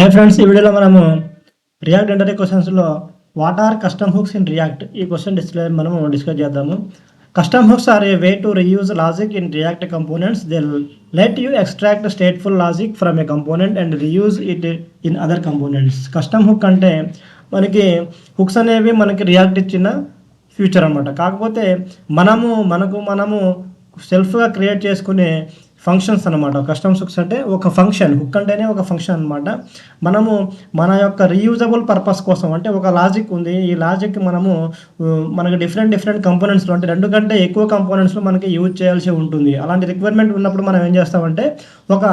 Hi friends, ఈ వీడియోలో మనము రియాక్ట్ ఇంటర్వ్యూ క్వశ్చన్స్లో what are custom hooks in React ఈ క్వశ్చన్ మనము డిస్కస్ చేద్దాము. Custom hooks are a way to reuse logic in React components. They let you extract stateful logic from a component and reuse it in other components. Custom hook అంటే మనకి hooks అనేవి మనకి react ఇచ్చిన future అనమాట. కాకపోతే మనము సెల్ఫ్గా create చేసుకునే ఫంక్షన్స్ అనమాట. కస్టమ్ హుక్స్ అంటే ఒక ఫంక్షన్, హుక్ అంటేనే ఒక ఫంక్షన్ అనమాట. మనము మన యొక్క రీయూజబుల్ పర్పస్ కోసం అంటే ఒక లాజిక్ ఉంది. ఈ లాజిక్ మనకి డిఫరెంట్ కంపోనెంట్స్లో అంటే 2 కంటే ఎక్కువ కంపోనెంట్స్లో మనకి యూజ్ చేయాల్సి ఉంటుంది. అలాంటి రిక్వైర్మెంట్ ఉన్నప్పుడు మనం ఏం చేస్తామంటే ఒక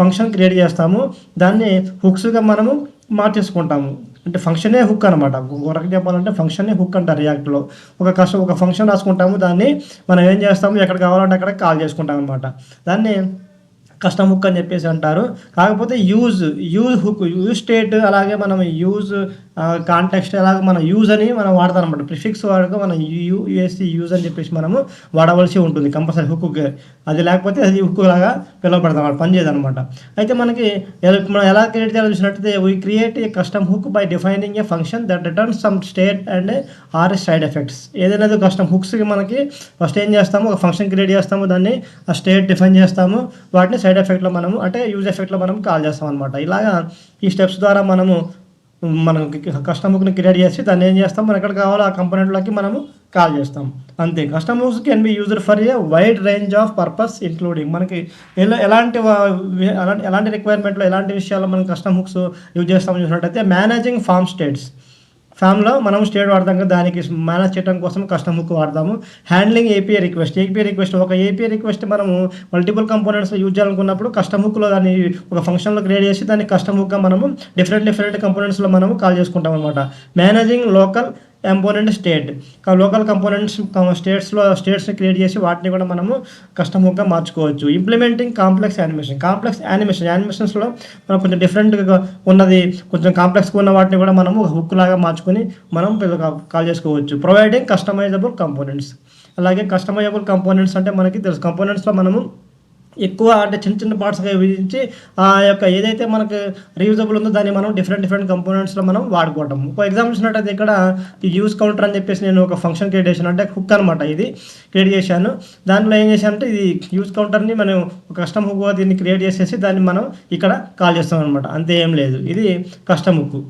ఫంక్షన్ క్రియేట్ చేస్తాము. దాన్ని హుక్స్గా మనము మార్చేసుకుంటాము. అంటే ఫంక్షనే హుక్ అనమాట. ఒక రకంగా చెప్పాలంటే ఫంక్షనే హుక్ అంటారు రియాక్ట్లో. ఒక ఫంక్షన్ రాసుకుంటాము, దాన్ని మనం ఏం చేస్తాము, ఎక్కడ కావాలంటే అక్కడ కాల్ చేసుకుంటాం అనమాట. దాన్ని కస్టమ్ హుక్ అని చెప్పేసి అంటారు. కాకపోతే యూజ్ హుక్, యూజ్ స్టేట్, అలాగే మనం యూజ్ కాంటెక్స్ట్, అలాగే మన యూజ్ అని మనం వాడతాం అనమాట. ప్రిఫిక్స్ వాడుకో మనం యూఎస్సి యూజ్ అని చెప్పేసి మనము వాడవలసి ఉంటుంది కంపల్సరీ హుక్. అది లేకపోతే అది హుక్ లాగా పిలువబడతాం, పనిచేయదు అనమాట. అయితే మనం ఎలా క్రియేట్ చేయాలో చూసినట్టయితే we create a custom hook by defining a function that returns some state and or side effects. ఏదైనా కస్టమ్ హుక్స్కి మనకి ఫస్ట్ ఏం చేస్తాము, ఒక ఫంక్షన్ క్రియేట్ చేస్తాము, దాన్ని ఆ స్టేట్ డిఫైన్ చేస్తాము, వాటిని సైడ్ ఎఫెక్ట్లో మనము అంటే యూజ్ ఎఫెక్ట్లో మనం కాల్ చేస్తాం అనమాట. ఇలాగా ఈ స్టెప్స్ ద్వారా మనము కస్టమ్ హుక్ని క్రియేట్ చేసి దాన్ని ఏం చేస్తాం, మనం ఎక్కడ కావాలో ఆ కంపోనెంట్లోకి మనము కాల్ చేస్తాం అంతే. Custom hooks can be used for a wide range of purpose including మనకి ఎలాంటి రిక్వైర్మెంట్లో ఎలాంటి విషయాల్లో మనం కస్టమ్ హుక్స్ యూజ్ చేస్తామని చూసినట్టయితే మేనేజింగ్ ఫామ్ స్టేట్స్. ఫామ్లో మనం స్టేట్ వాడతాం కదా, దానికి మేనేజ్ చేయడం కోసం కస్టమ్ హుక్ వాడతాము. హ్యాండ్లింగ్ ఏపీఐ రిక్వెస్ట్ ఒక ఏపీఐ రిక్వెస్ట్ మనము మల్టిపుల్ కంపోనెంట్స్లో యూజ్ చేయాలనుకున్నప్పుడు కస్టమ్ హుక్లో దాన్ని ఒక ఫంక్షన్లో క్రియేట్ చేసి దాన్ని కస్టమ్ హుక్గా మనము డిఫరెంట్ కంపోనెంట్స్లో మనము కాల్ చేసుకుంటాం అనమాట. Managing local component state, local components స్టేట్స్ని క్రియేట్ చేసి వాటిని కూడా మనము కస్టమ్ హుక్గా మార్చుకోవచ్చు. ఇంప్లిమెంటింగ్ కాంప్లెక్స్ యానిమేషన్స్లో మనం కొంచెం డిఫరెంట్గా ఉన్నది, కొంచెం కాంప్లెక్స్గా ఉన్న వాటిని కూడా మనము హుక్ లాగా మార్చుకొని మనం కాల్ చేసుకోవచ్చు. ప్రొవైడింగ్ కస్టమైజబుల్ కంపోనెంట్స్, అలాగే కస్టమైజబుల్ కంపోనెంట్స్ అంటే మనకి తెలుసు, కంపోనెంట్స్లో మనము ఎక్కువ అంటే చిన్న పార్ట్స్గా విభజించి ఆ యొక్క ఏదైతే మనకు రీయూజబుల్ ఉందో దాన్ని మనం డిఫరెంట్ కంపోనెంట్స్లో మనం వాడుకోవటం. ఒక ఎగ్జాంపుల్ చూసినట్టయితే ఇక్కడ ఈ యూజ్ కౌంటర్ అని చెప్పేసి నేను ఒక ఫంక్షన్ క్రియేట్ చేశాను, అంటే హుక్ అనమాట. ఇది క్రియేట్ చేశాను. దాంట్లో ఏం చేశాను అంటే ఇది యూజ్ కౌంటర్ని మనం ఒక కస్టమ్ హుక్ దీన్ని క్రియేట్ చేసేసి దాన్ని మనం ఇక్కడ కాల్ చేస్తాం అనమాట. అంతే, ఏం లేదు. ఇది కస్టమ్ హుక్.